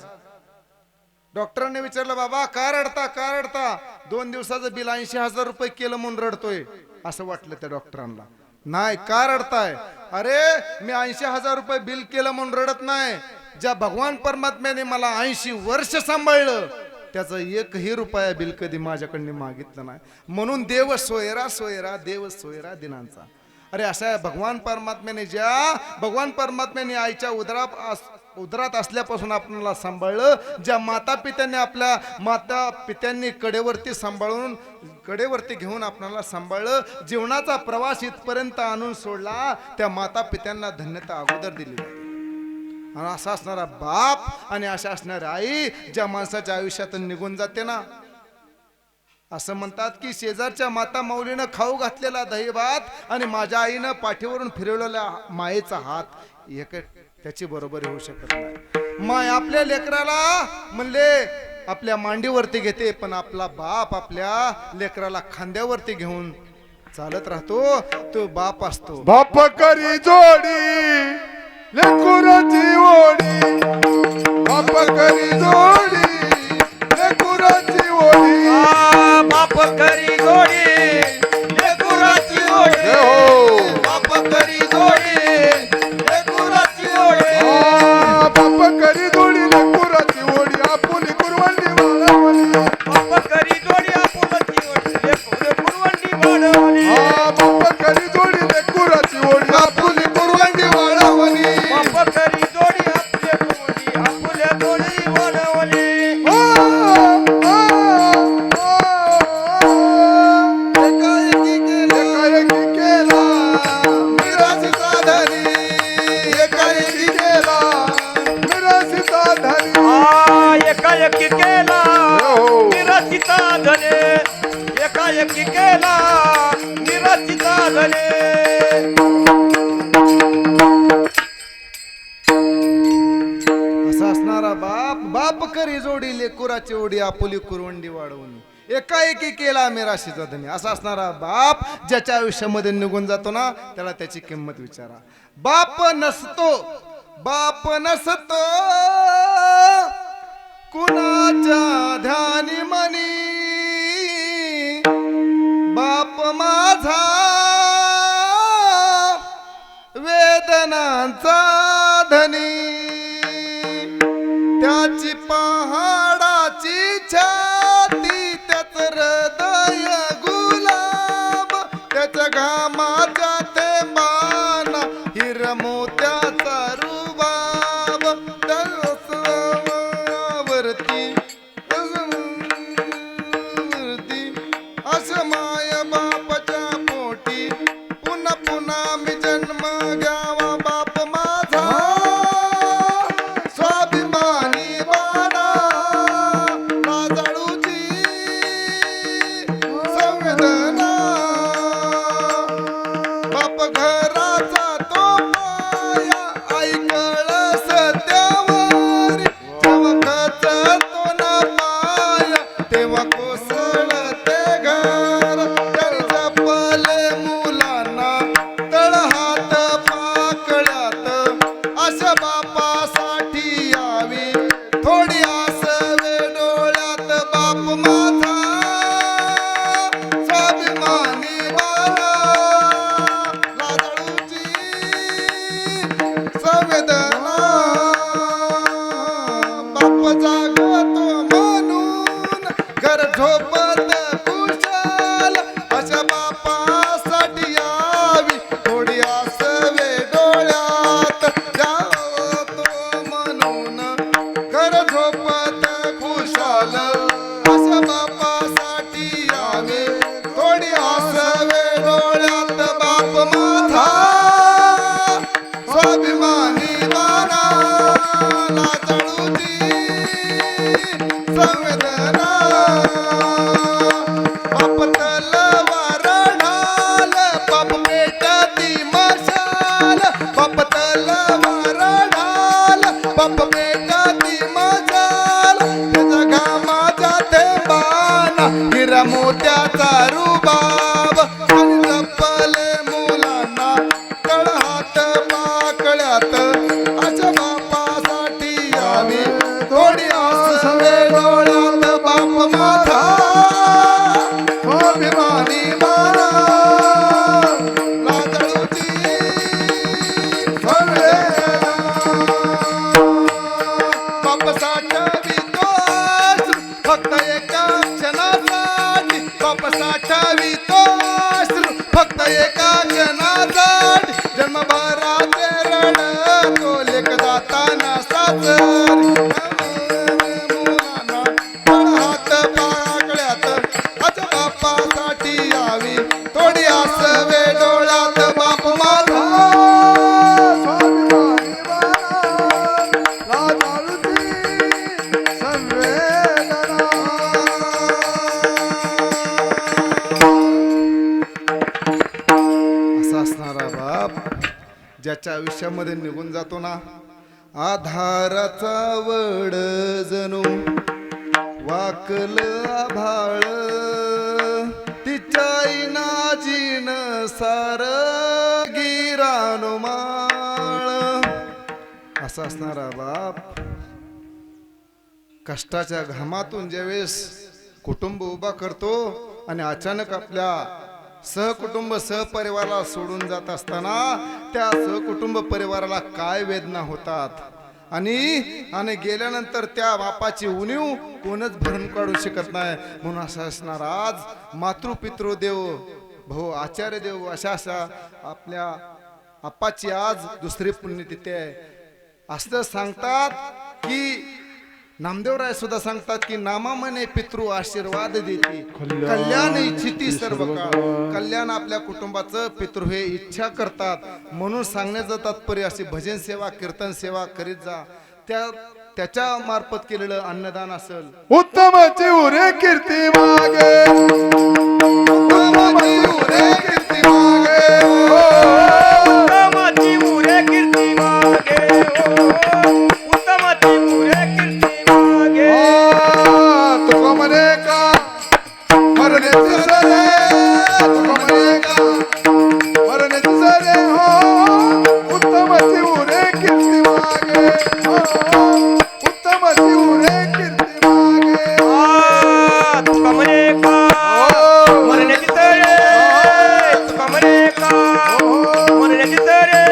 डॉक्टरांनी विचारलं बाबा का रडता का रडता? 2 दिवसाचं बिल 80,000 रुपये केलं म्हणून रडतोय असं वाटलं त्या डॉक्टरांना. नाही का रडताय? अरे मी 80,000 रुपये बिल केलं म्हणून रडत नाही. ज्या भगवान परमात्म्याने मला 80 वर्ष सांभाळलं त्याचं 1ही रुपया बिल कधी माझ्याकडनं मागितलं नाही. म्हणून देव सोयरा सोयरा देव सोयरा दिनांचा. अरे अशा भगवान परमात्म्याने आईच्या उदरात असल्यापासून आपल्याला सांभाळलं. ज्या माता पित्यांनी आपल्या माता पित्यांनी कडेवरती सांभाळून कडेवरती घेऊन आपल्याला सांभाळलं. जीवनाचा प्रवास इथपर्यंत आणून सोडला त्या माता पित्यांना धन्यता अगोदर दिली. आणि असा असणारा बाप आणि अशा असणारी आई ज्या माणसाच्या आयुष्यातून निघून जाते ना, असं म्हणतात की शेजारच्या माता माऊलीनं खाऊ घातलेला दही भात आणि माझ्या आईनं पाठीवरून फिरवलेला मायेचा हात एक त्याची बरोबरी होऊ शकत नाही. माय आपल्या लेकराला म्हणले आपल्या मांडीवरती घेते पण आपला बाप आपल्या लेकराला खांद्यावरती घेऊन चालत राहतो. तो बाप असतो. बाप करी जोडी लेकुराची ओढी, बाप करी जोडी लेकुराची ओढी, बाप करी जोडी लेकुराची ओढी, बाप करी जोडी लेकुराची ओढी, बाप करी जोडी लेकुराची ओढी आपुली कुरवंडी वाढवली, बाप करी जोडी आपुलची ओढी कुरवंडी वाढवली, बाप करी जोडी लेकुराची ओढी आपुली कुरवंडी वाढवली, बाप करी जोडी आपुल्या जोडी वाढवली. एकाएकी केला निराचिता धने, एकाएकी केला निराचिता धने. असा असणारा बाप करी जोडी लेकुराची ओढी आपुली कुरवंडी वाढवून एकाएकी केला मिराशीचा धनी. असा असणारा बाप ज्याच्या आयुष्यामध्ये निघून जातो ना त्याला त्याची किंमत विचारा. बाप नसतो कुणाच्या ध्यानी मनी, बाप माझा वेदनांचा धनी, त्याची पहाडाची छाती त्याच हृदय गुलाब, त्याच्या घामाच्या थेंबाना हिरमोत्याचा रुबाब, असं माय बापाच्या पोटी पुन्हा पुन्हा मी जन्म घ्यावा. बाप माझा स्वाभिमानी बाळा लाजाळूची संवेदना, बाप घराचा तो पाया ऐकळ सत्यावर, जेव्हा खचतो ना पाया तेव्हा कोसळते घर, तरी जपले मुलांना तळहात पाकळ्यात, अशा बापासाठी यावी थोडी आस डोळ्यात. बाप माझा स्वाभिमानी बाळा लाजाळूची संवेदना, बाप जागतो म्हणून घर झोपत कुशाल, अशा बापा लाजाळूची संवेदना बाप तलवार ढाल बाप पेटती मशाल बाप तलवार ढाल बाप पेटती मशाल त्याच्या घामाच्या थेंबाना हिरा मोत्याचा रुबाब आणि जपले मुलांना तळहात पाकळ्यात अशा बापासाठी यावी थोडी आसवे डोळ्यात बाप माझा अभिमानी माना लाजाळूची संवेदना बाप साठवितो अश्रू फक्त एका क्षणासाठी बाप साठवितो अश्रू फक्त एका क्षणासाठी जन्मभराचे रडतो लेक जाताना सासर मुलांना तळहात पाकळ्यात आज बापासाठी यावी थोडी आसवे डोळ्यात बाप माझा स्वाभिमानी बाळा लाजाळूची संवेदना असा असणारा बाप ज्याच्या आयुष्यामध्ये निघून जातो ना आधाराचा वड जणू वाकल आभाळ तिच्या इनाजीन सार गिरानुमाळ असा असणारा बाप कष्टाच्या घामातून ज्यावेळेस कुटुंब उभा करतो आणि अचानक आपल्या सहकुटुंब सहपरिवाराला सोडून जात असताना त्या सहकुटुंब परिवाराला काय वेदना होतात आणि गेल्यानंतर त्या बापाची उणीव कोणच भरून काढू शकत नाही. म्हणून असं असणार आज मातृपितृदेव भाऊ आचार्य देव अशा आपल्या आपाची आज दुसरी पुण्यतिथी आहे. असं सांगतात की नामदेवराय सुद्धा सांगतात की नामा मने पितृ आशीर्वाद देती कल्याण इच्छिती सर्व काळ. कल्याण आपल्या कुटुंबाचं पितृ हे इच्छा करतात. म्हणून सांगण्याचं तात्पर्य अशी भजन सेवा कीर्तन सेवा करीत जा. त्याच्या मार्फत केलेलं अन्नदान असेल उत्तमाची उरे कीर्ती मागे उत्तमाची उरे कीर्ती मागे उत्तमाची उरे कीर्ती मागे उत्तमाची उरे कीर्ती मागे तुका म्हणे का मरण्याची सरे तुका म्हणे का मरण्याची सरे हो उत्तमाची उरे कीर्ती मागे उत्तमाची उरे कीर्ती मागे तुका म्हणे का मरण्याची सरे तुका म्हणे का मरण्याची सरे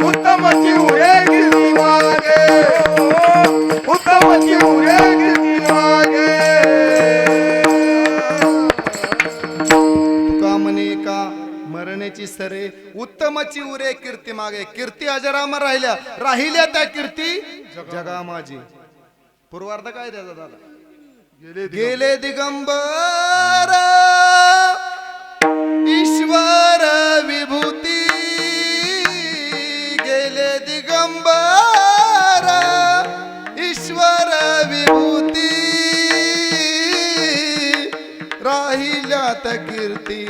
उत्तमाची उरे कीर्ती मागे उत्तमाची उरे कीर्ती मागे तुका म्हणे का मरण्याची सरे उत्तमाची उरे कीर्ती मागे. कीर्ती अजरामर राहिल्या त्या कीर्ती जगा माझी. पूर्वार्ध काय त्याचा दादा गेले दिगंबर ईश्वर विभूती गेले दिगंबर ईश्वर विभूती राहिल्यात कीर्ती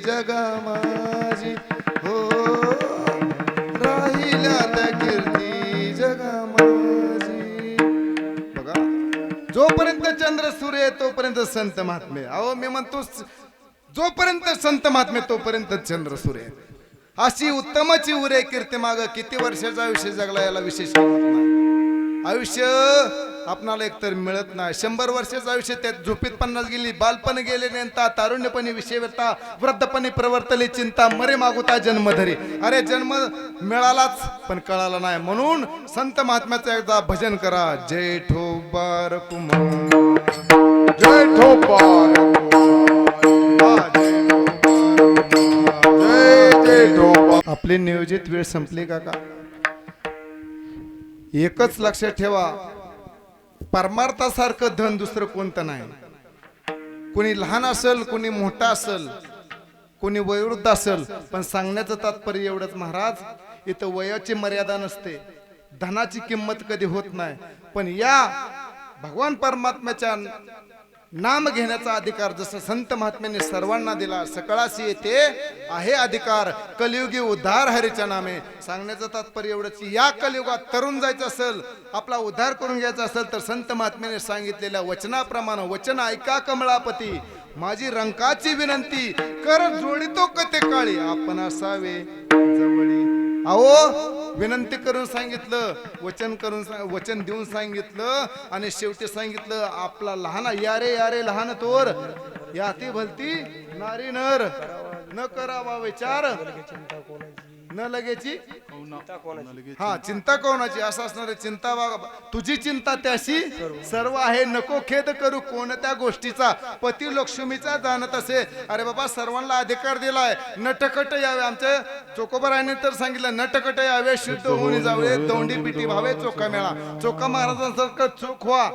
जगा माझी हो राहिल्यात कीर्ती जगा माझी. बघा जोपर्यंत चंद्र सूर्य आहे तोपर्यंत संत महात्मे. अहो मी म्हणतो जोपर्यंत संत महात्मे तोपर्यंत चंद्र सूर्य आहे. अशी उत्तमाची उरे कीर्ती माग किती वर्षाचं आयुष्य जगला याला विशेष किंमत नाही. आयुष्य आपणाला एकतर मिळत नाही. 100 वर्षाचं आयुष्य त्यात झोपेत 50 गेली. बालपण गेले नेंता तारुण्यपणी विषयवरता वृद्धपणी प्रवर्तली चिंता मरे मागुता जन्मधरी. अरे जन्म मिळालाच पण कळाला नाही. म्हणून संत महात्म्याचं एकदा भजन करा. जय ठोबार कुमार जय ठोपार जय जय ठोपार. आपली नियोजित वेळ संपली काका. एकच लक्षात ठेवा परमार्थासारखं धन दुसरं कोणतं नाही. कोणी लहान असेल कोणी मोठा असेल कोणी वयोवृद्ध असेल पण सांगण्याचं तात्पर्य एवढंच महाराज इथं वयाची मर्यादा नसते. धनाची किंमत कधी होत नाही, पण या भगवान परमात्म्याच्या नाम घेण्याचा अधिकार जसं संत महात्म्यांनी सर्वांना दिला, सकळाशी येते आहे अधिकार, कलियुगी उद्धार हरीच्या नामे. सांगण्याचं तात्पर्य एवढंच की या कलियुगात तरुण जायचं असेल, आपला उद्धार करून घ्यायचा असेल तर संत महात्म्याने सांगितलेल्या वचनाप्रमाणे वचन ऐका कमळापती, माझी रंकाची विनंती कर जोडितो कथे काळी, आपण असावे जवळी. अहो विनंती करून सांगितलं, वचन देऊन सांगितलं, आणि शेवटी सांगितलं आपला लहान यारे यारे लहान तोर याती भलती नारी नर, न करावा विचार न लगेची हा चिंता कोणाची, असं असणारे चिंता तुझी चिंता त्याशी सर्व आहे, नको खेद करू कोणत्या गोष्टीचा, पती लक्ष्मीचा जाणत असे. अरे बाबा सर्वांना अधिकार दिलाय, नटखट यावे, आमच्या चोकोबराने तर सांगितलं नटखट यावे, शुद्ध होऊन जावे, दोंडी पिटी व्हावे चोखा मेळा. चोखा महाराजांसारखं चोख व्हा,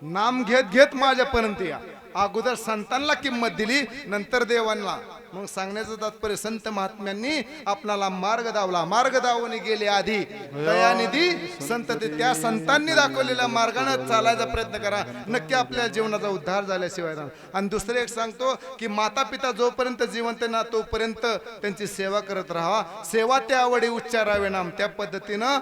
नाम घेत घेत माझ्यापर्यंत या. अगोदर संतांना किंमत दिली, नंतर देवांना. मग सांगण्याचं तात्पर्य संत महात्म्यांनी आपल्याला मार्ग दावला, मार्ग दावून गेले आधी दयानिधी संत, त्या संतांनी दाखवलेल्या मार्गाने चालायचा प्रयत्न करा, नक्की आपल्या जीवनाचा उद्धार झाल्याशिवाय नाही. आणि दुसरे एक सांगतो की माता पिता जोपर्यंत जिवंत ना तोपर्यंत त्यांची सेवा करत राहा, सेवा त्या आवडी उच्चारावे नाम. त्या पद्धतीनं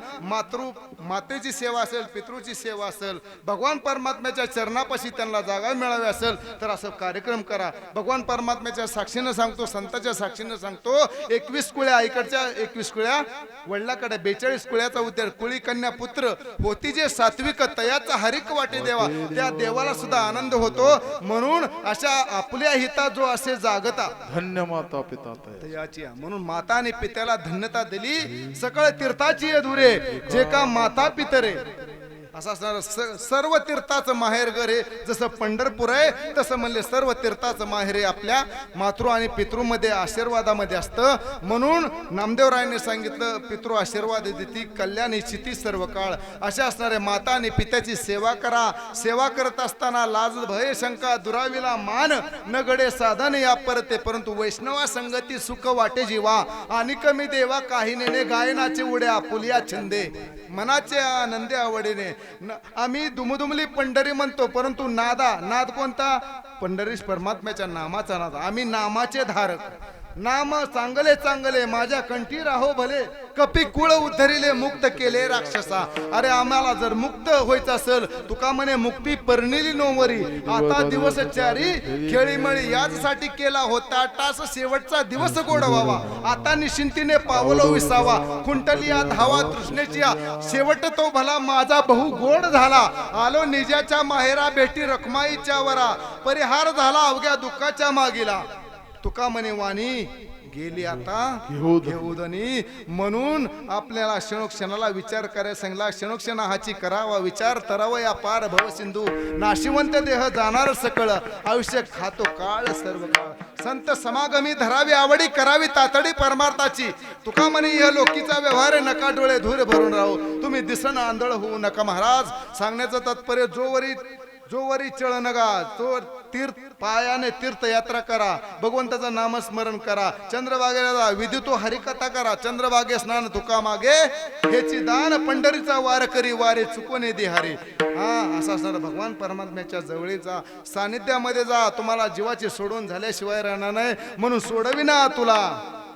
मातेची सेवा असेल, पितृची सेवा असेल, भगवान परमात्म्याच्या चरणापाशी त्यांना जागा मिळावी असेल तर असं कार्यक्रम करा. भगवान परमात्म्याच्या साक्षीनं सांगतो, संतांच्या साक्षीनं सांगतो, 21 कुळ्या आईकडच्या, 21 कुळ्या वडिलाकडे, 42 कुळ्याचा उद्धार, कुळी कन्या पुत्र होती जे सात्विक, तयाचा हरिक वाटे देवा, त्या देवाला सुद्धा आनंद होतो. म्हणून अशा आपल्या हिता जो असे जागता धन्य माता पिता याची, म्हणून माता आणि पित्याला धन्यता दिली, सकळ तीर्थाची अधुरे जे का माता पितरे. असं असणार सर्व तीर्थाचं माहेर घर आहे, जसं पंढरपूर आहे तसं म्हणले सर्व तीर्थाचं माहेर आहे आपल्या मातृ आणि पितृमध्ये आशीर्वादामध्ये असतं. म्हणून नामदेवरायांनी सांगितलं पितृ आशीर्वाद देती कल्याण इच्छिती सर्व काळ. अशा असणाऱ्या माता आणि पित्याची सेवा करा. सेवा करत असताना लाज भय शंका दुरावीला मान न गडे साधन या परते, परंतु वैष्णवा संगती सुख वाटे जीवा, आणि कमी देवा काही नेणे गायनाचे उडे आपुलिया छंदे, मनाचे आनंदे आवडीने. आम्ही दुमदुमली पंढरी म्हणतो, परंतु नाद कोणता? पंढरीश परमात्म्याच्या नामाचा नाद. आम्ही नामाचे धारक, नाम चांगले चांगले माझ्या कंठी राहो भले, कपी कुळ उद्धरिले मुक्त केले राक्षसा. अरे आम्हाला जर मुक्त व्हायचं असेल, तुका म्हणे मुक्ती परनिली नोवरी, आता दिवस चारी खेळीमळी याचसाठी केला होता टास, शेवटचा दिवस गोड व्हावा, आता निश्चिंतीने पावलो विसावा, कुंटलिया धावा तृष्णेची शेवट तो भला माझा बहु गोड झाला, आलो निजाच्या माहेरा भेटी रखमाईच्या वरा, परिहार झाला अवघ्या दुःखाच्या मागीला, तुका म्हणे वाणी गेली आता घेऊदनी. म्हणून आपल्याला क्षणोक्षणाला विचार करायला सांगला, क्षणोक्षणा हाची करावा विचार, तरावा या पार भव सिंधू, नाशिवंत देह जाणार सकळ, आयुष्य खातो काळ सर्व काळ, संत समागमी धरावी आवडी, करावी तातडी परमार्थाची, तुका म्हणे या लोकीचा व्यवहार नका डोळे धूर भरून राहू, तुम्ही दिसन आंधळ होऊ नका. महाराज सांगण्याचं तात्पर्य जोवरी चळ नगा, तो तीर्थ पायाने तीर्थयात्रा करा, भगवंताचं नामस्मरण करा, चंद्रभागेला जा, विद्युतो हरिकथा करा, चंद्रभागे स्नान तुका मागे, हेची दान पंढरीचा वार करी, वारे चुकवणे देहारे. हा असं असणार भगवान परमात्म्याच्या जवळी जा, सानिध्यामध्ये जा, तुम्हाला जीवाची सोडून झाल्याशिवाय राहणार नाही. म्हणून सोडविना तुला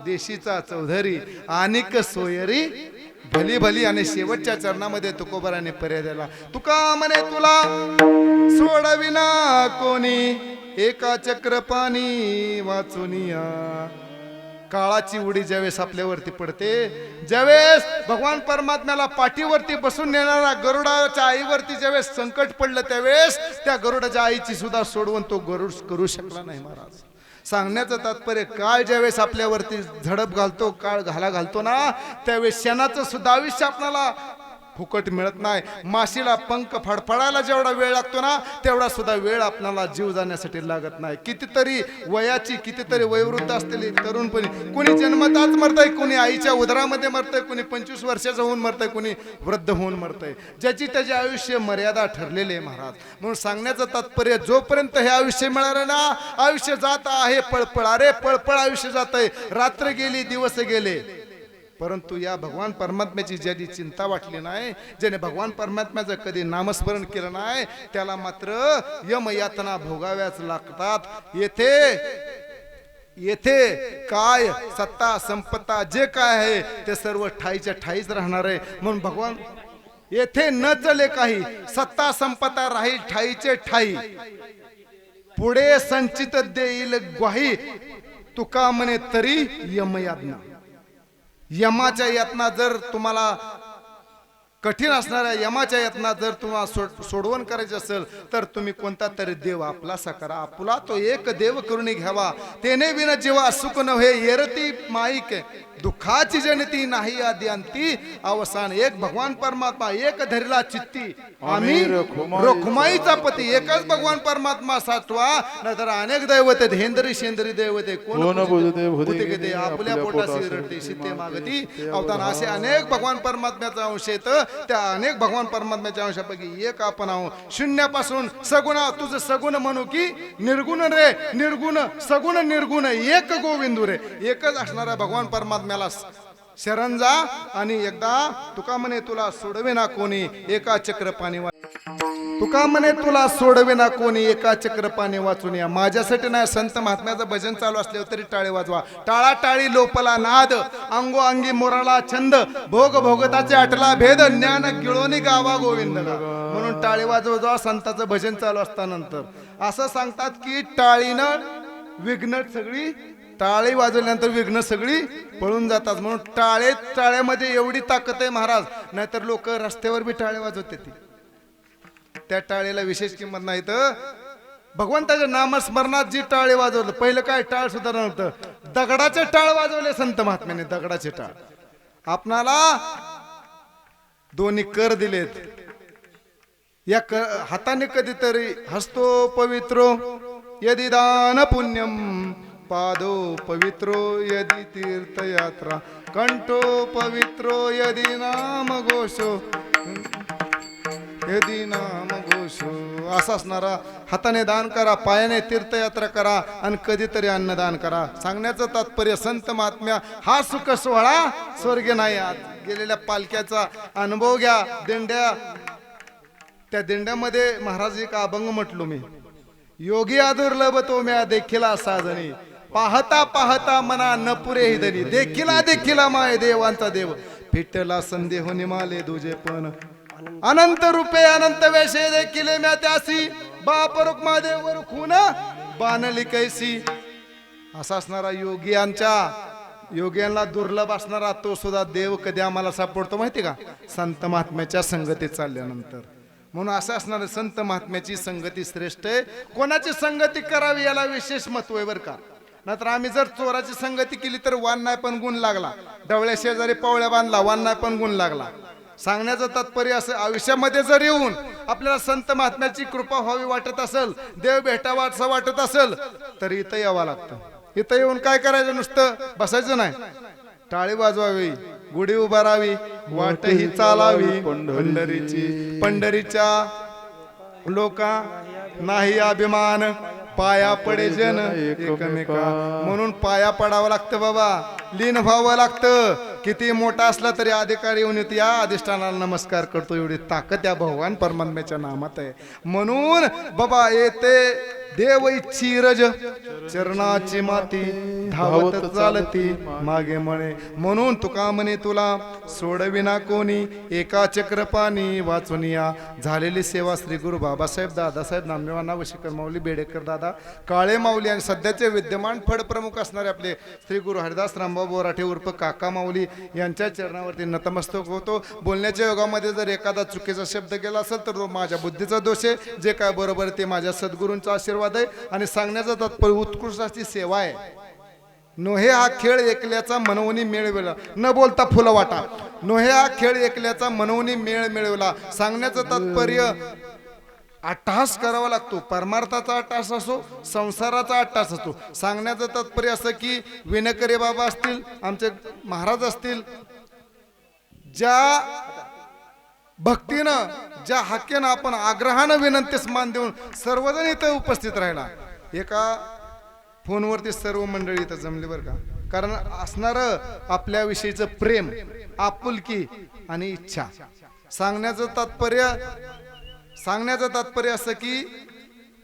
देशीचा चौधरी, अनिक सोयरी भली भली. आणि शेवटच्या चरणामध्ये तुकोबराने पर्याय दिला, तुका म्हणे तुला सोडविना कोणी, एका चक्र पाणी वाचुनिया. काळाची उडी ज्यावेळेस आपल्यावरती पडते, ज्यावेळेस भगवान परमात्म्याला पाठीवरती बसून नेणारा गरुडाच्या आईवरती ज्यावेळेस संकट पडलं, त्यावेळेस त्या गरुडाच्या आईची सुद्धा सोडवून तो गरुड करू शकला नाही. महाराज सांगण्याचं तात्पर्य, काळ ज्यावेळेस आपल्यावरती झडप घालतो, काळ घालतो ना, त्यावेळेस क्षणाचं सुद्धा आयुष्य आपल्याला फुकट मिळत नाही. माशीला पंख फडफडायला जेवढा वेळ लागतो ना, तेवढा सुद्धा वेळ आपल्याला जीव जाण्यासाठी लागत नाही. कितीतरी वयाची, कितीतरी वयोवृद्ध असलेली तरुणपणी, कोणी जन्मताच मरतंय, कोणी आईच्या उदरामध्ये मरतंय, कोणी 25 वर्षाचं होऊन मरतंय, कोणी वृद्ध होऊन मरतंय. ज्याची त्याचे आयुष्य मर्यादा ठरलेले आहे. महाराज म्हणून सांगण्याचं तात्पर्य, जोपर्यंत हे आयुष्य मिळालं ना, आयुष्य जात आहे पळपळ. अरे पळपळ आयुष्य जात आहे. रात्र गेली, दिवस गेले, परंतु या भगवान परमात्म्याची ज्याची चिंता वाटली नाही, ज्याने भगवान परमात्म्याचं कधी नामस्मरण केलं नाही, त्याला मात्र यमयातना भोगाव्याच लागतात. येथे काय सत्ता संपत्ता जे काय आहे ते सर्व ठाईच्या ठाईच राहणार आहे. म्हणून भगवान येथे न चले काही, सत्ता संपत्ता राहील ठाईचे ठाई, पुढे संचित देईल ग्वाही, तुका म्हणे तरी यमयातना. यमाच्या यातना जर तुम्हाला कठीण असणाऱ्या यमाच्या यातना जर तुम्हाला सोडवण करायची असेल तर तुम्ही कोणता तरी देव आपलासा करा. आपला तो एक देव करून घ्यावा. तेने विन जेव्हा सुख नव्हे येरती माईक, दुःखाची जनती नाही आदी अंती अवसान. एक भगवान परमात्मा एक धरला चित्ती, आम्ही रखुमाईचा पती. एकच भगवान परमात्मा साठवा, नाहीतर अनेक दैवत आहेत. हेंद्री शेंद्री दैवत आहे. कोण भूतिके आपल्या पोटाशी रडते शिते मागती अवतान. असे अनेक भगवान परमात्म्याचा अंश येत. त्या अनेक भगवान परमात्म्याच्या अंशापैकी एक आपण आहोत. शून्यापासून सगुण, तुझं सगुण म्हणू की निर्गुण रे, निर्गुण सगुण निर्गुण एक गोविंदू रे. एकच असणारा भगवान परमात्म्याला शरण जा. आणि एकदा तुका म्हणे तुला सोडवेना कोणी एका चक्रपाणी, तुका म्हणे तुला सोडवेना कोणी एका चक्रपाणी वाचून या. माझ्यासाठी नाही, संत महात्म्याचं भजन चालू असल्यावर तरी टाळे वाजवा. टाळा टाळी लोपला नाद, अंगो अंगी मोराला छंद, भोग भोगताचे आटला भेद, ज्ञान गिळोनी गावा गोविंद. म्हणून टाळे वाजवा संताचं भजन चालू असतानंतर. असं सांगतात की टाळीनं विघ्न सगळी, टाळी वाजवल्यानंतर विघ्न सगळी पळून जातात. म्हणून टाळ्यामध्ये एवढी ताकद आहे महाराज, नाहीतर लोक रस्त्यावर बी टाळे वाजवते. त्या टाळेला विशेष किंमत नाही. तर भगवंताच्या नामस्मरणात जी टाळे वाजवलं, पहिलं काय टाळ सुद्धा नव्हतं, दगडाचे टाळ वाजवले संत महात्म्याने. दगडाचे टाळ आपणाला दोन्ही कर दिलेत. या हाताने कधीतरी हस्तो पवित्रो यदि दान पुण्यम, पादो पवित्रो यदि तीर्थयात्रा, कंठो पवित्रो यदि नाम घोषो, यदि नाम घोषो. असा असणारा हाताने दान करा, पायाने तीर्थयात्रा करा आणि कधीतरी अन्नदान करा. सांगण्याचं तात्पर्य संत महात्म्या हा सुख सोहळा स्वर्ग नाही. आत गेलेल्या पालख्याचा अनुभव घ्या. दिंड्या, त्या दिंड्यामध्ये महाराज एक अभंग म्हटलो मी, योगी अदुर्लभ तो म्या देखिला साजणी, पाहता पाहता मना न पुरे हिदनी, देखिला देखिला माय देवांचा देव, फिटला संदेह निमाले दुजे पण, अनंत रूपे अनंत वेशे देखील म्या त्यासी, बाप रुक्मा देवर खून बाणली कैसी. असा असणारा योग्यांना दुर्लभ असणारा तो सुद्धा देव कधी आम्हाला सापडतो माहिती का? संत महात्म्याच्या संगतीत चालल्यानंतर. म्हणून असं असणारे संत महात्म्याची संगती श्रेष्ठ आहे. कोणाची संगती करावी याला विशेष महत्व आहे बरं का. नाहीतर आम्ही जर चोराची संगती केली तर वान नाही पण गुण लागला, डवळ्या शेजारी पावळ्या बांधला वान नाही पण गुण लागला. सांगण्याचं तात्पर्य असं, आयुष्यामध्ये जर येऊन आपल्याला संत महात्म्याची कृपा व्हावी वाटत असेल, देव भेटावा असं वाटत असेल तर इथं यावं लागतं. इथं येऊन काय करायचं, नुसतं बसायचं नाही, टाळी वाजवावी, गुढी उभारावी, वाटही चालावी पंढरीच्या लोका नाही अभिमान, पाया पडे जन एकमेका. म्हणून पाया पडावं लागतं बाबा, लीन व्हावं लागतं. किती मोठा असला तरी अधिकारी येऊन येतो, या अधिष्ठानाला नमस्कार करतो. एवढी ताकद या भगवान परमात्म्याच्या नामात आहे. म्हणून बाबा येते देव इच्छी रज, चरणाची माती धावत चालती मागे म्हणे. म्हणून तुका म्हणे तुला सोडविना कोणी एका चक्रपाणी वाचून या. झालेली सेवा श्री गुरु बाबासाहेब दादासाहेब नामदेवांना वशीकर माऊली बेडेकर दादा काळे माऊली आणि सध्याचे विद्यमान फड प्रमुख असणारे आपले श्री गुरु हरिदास रामभाऊ बोराठे उर्फ काका माऊली यांच्या चरणावरती नतमस्तक होतो. बोलण्याच्या योगामध्ये जर एखादा चुकीचा शब्द गेला असेल तर तो माझ्या बुद्धीचा दोष आहे. जे काय बरोबर ते माझ्या सद्गुरूंचा आशीर्वाद आहे. आणि सांगण्याचा तात्पर्य उत्कृष्ट अशी सेवा आहे. नोहे हा खेळ ऐकल्याचा मनवणी मेळ मिळवला, न बोलता फुलं वाटा. नोहे हा खेळ ऐकल्याचा मनवणी मेळ मिळवला. सांगण्याचं तात्पर्य अट्टहास करावा लागतो. परमार्थाचा अट्टहास असो, संसाराचा अट्टहास असतो. सांगण्याचं तात्पर्य असं की विनकरे बाबा असतील, आमचे महाराज असतील, ज्या भक्तीनं ज्या हक्केनं आपण आग्रहानं विनंतीस मान देऊन सर्वजण इथं उपस्थित राहिला. एका फोनवरती सर्व मंडळी इथं जमली बरं का. कारण असणार आपल्याविषयीचं प्रेम, आपुलकी आणि इच्छा. सांगण्याचं तात्पर्य असं की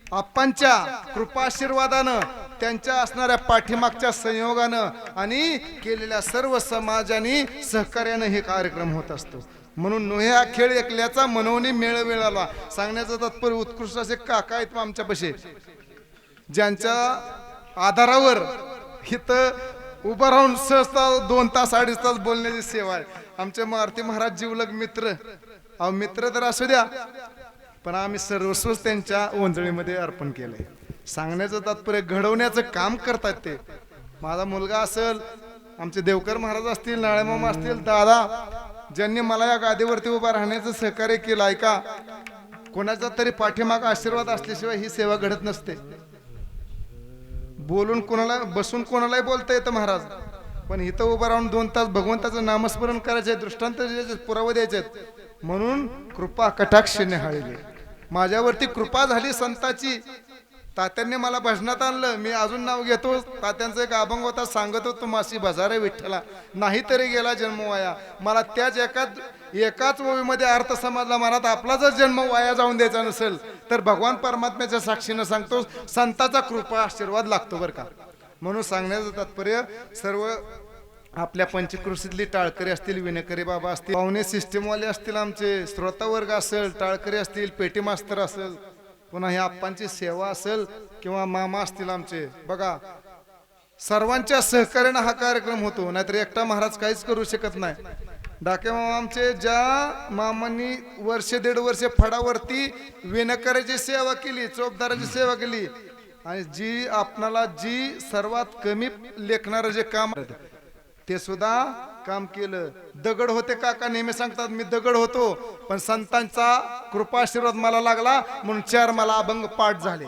आप्पांच्या कृपाशीर्वादानं, त्यांच्या असणाऱ्या पाठीमागच्या संयोगानं आणि केलेल्या सर्व समाजाने सहकार्यानं हे कार्यक्रम होत असतो. म्हणून नोहे हा खेळ एकल्याचा मनवणी मेळ मिळाला. सांगण्याचं तात्पर्य उत्कृष्ट असे काका आहेत आमच्यापाशी, ज्यांच्या आधारावर इथं उभं राहून सहजता 2 तास 2.5 तास बोलण्याची सेवा आहे. आमचे मारुती महाराज जीवलग मित्र, अहो मित्र तर असू द्या, पण आम्ही सर्वस्व त्यांच्या ओंजळीमध्ये अर्पण केलंय. सांगण्याचं तात्पर्य घडवण्याचं काम करतात ते. माझा मुलगा असेल, आमचे देवकर महाराज असतील, नाळेमामा असतील, दादा ज्यांनी मला या गादीवरती उभा राहण्याचं सहकार्य केलं. ऐका, कोणाचा तरी पाठीमाग आशीर्वाद असल्याशिवाय ही सेवा घडत नसते. बोलून कोणाला, बसून कोणालाही बोलता येतं महाराज, पण इथं उभं राहून 2 तास भगवंताचं नामस्मरण करायचे, दृष्टांत द्यायचे, पुरावे द्यायचे. म्हणून कृपा कटाक्षाने हाळली. माझ्यावरती कृपा झाली संताची. तात्यांनी मला भजनात आणलं, मी अजून नाव घेतो. तात्यांचा एक अभंग होता, सांगत होतो मासी बजारे विठ्ठला, नाही तरी गेला जन्म वाया. मला त्याच एकाच ओवीमध्ये अर्थ समजला, मनात आपला जर जन्म वाया जाऊन द्यायचा नसेल तर भगवान परमात्म्याच्या साक्षीनं सांगतो, संताचा कृपा आशीर्वाद लागतो बरं का. म्हणून सांगण्याचं तात्पर्य, सर्व आपल्या पंचकृषीतली टाळकरी असतील, विणकरी बाबा असतील, पाहुणे सिस्टीमवाले असतील, आमचे श्रोतावर्ग असेल, टाळकरी असतील, पेटी मास्तर असेल, पुन्हा ह्या आप्पांची सेवा असेल किंवा मामा असतील आमचे, बघा सर्वांच्या सहकार्यानं हा कार्यक्रम होतो. नाहीतर एकटा महाराज काहीच करू शकत नाही. डाके मामा आमचे, ज्या मामांनी 1.5 वर्ष फडावरती विणकराची सेवा केली, चोपदाराची सेवा केली, आणि जी आपणाला जी सर्वात कमी लेखणारं जे काम ते सुद्धा काम केलं. दगड होते काका, नेहमी सांगतात मी दगड होतो, पण संतांचा कृपाशीर्वाद मला लागला म्हणून 4 मला अभंग पाठ झाले.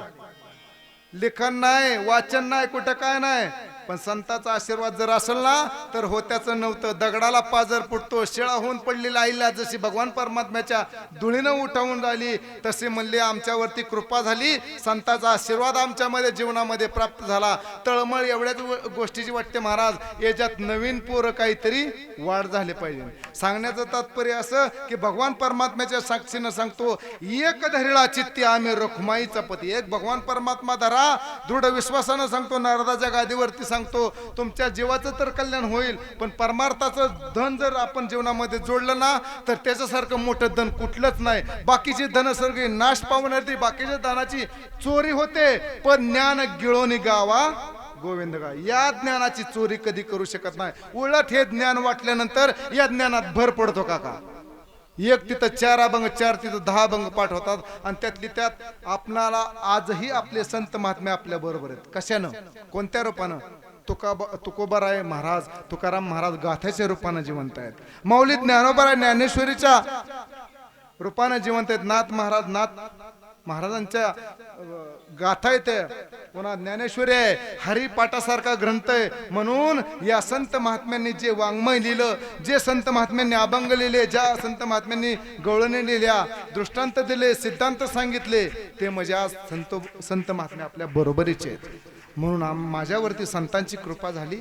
लेखन नाही, वाचन नाही, कुठं काय नाही, पण संतांचा आशीर्वाद जर असेल ना तर होत्याचं नव्हतं. दगडाला पाजर फुटतो, शिळा होऊन पडलेला आईला जशी भगवान परमात्म्याच्या धुळीनं उठावून राहिली, तसे म्हणले आमच्यावरती कृपा झाली, संतांचा आशीर्वाद आमच्यामध्ये जीवनामध्ये प्राप्त झाला. तळमळ एवढ्याच गोष्टीची वाटते महाराज, याच्यात नवीन पोरं काहीतरी वाढ झाले पाहिजे. सांगण्याचं तात्पर्य असं की भगवान परमात्म्याच्या साक्षीनं सांगतो, एक धरिळा चित्ती आम्ही रखुमाईचा पती. एक भगवान परमात्मा धरा, दृढ विश्वासानं सांगतो, नारदाच्या गादीवरती सांगतो, तुमच्या जीवाचं तर कल्याण होईल, पण परमार्थाचं धन जर आपण जीवनामध्ये जोडलं ना तर त्याच्यासारखं मोठं धन कुठलंच नाही. बाकीचे धन सगळे नाश पावणारी, बाकीच्या धनाची चोरी होते, पण ज्ञान गिळोनी गावा गोविंद गा. या ज्ञानाची चोरी कधी करू शकत नाही. उलट हे ज्ञान वाटल्यानंतर या ज्ञानात भर पडतो काका. एक तिथं 4 अभंग, 4 तिथं 10 अभंग पाठ होतात, आणि त्यातली त्यात आपणाला आजही आपले संत महात्मे आपल्या बरोबर आहेत. कशानं, कोणत्या रूपानं? तुकोबाराय महाराज, तुकाराम महाराज गाथ्याच्या रूपानं जिवंत आहेत. माऊली ज्ञानोबाराय ज्ञानेश्वरीच्या रूपानं जिवंत आहेत. नाथ महाराजांच्या गाथा येते. पुन्हा ज्ञानेश्वरी आहे, हरिपाठासारखा ग्रंथ आहे. म्हणून या संत महात्म्यांनी जे वाङ्मय लिहिलं, जे संत महात्म्यांनी अभंग लिहिले, ज्या संत महात्म्यांनी गवळणी लिहिल्या, दृष्टांत दिले, सिद्धांत सांगितले, ते म्हणजे आज संत महात्मे आपल्या बरोबरीचे आहेत. म्हणून माझ्यावरती संतांची कृपा झाली.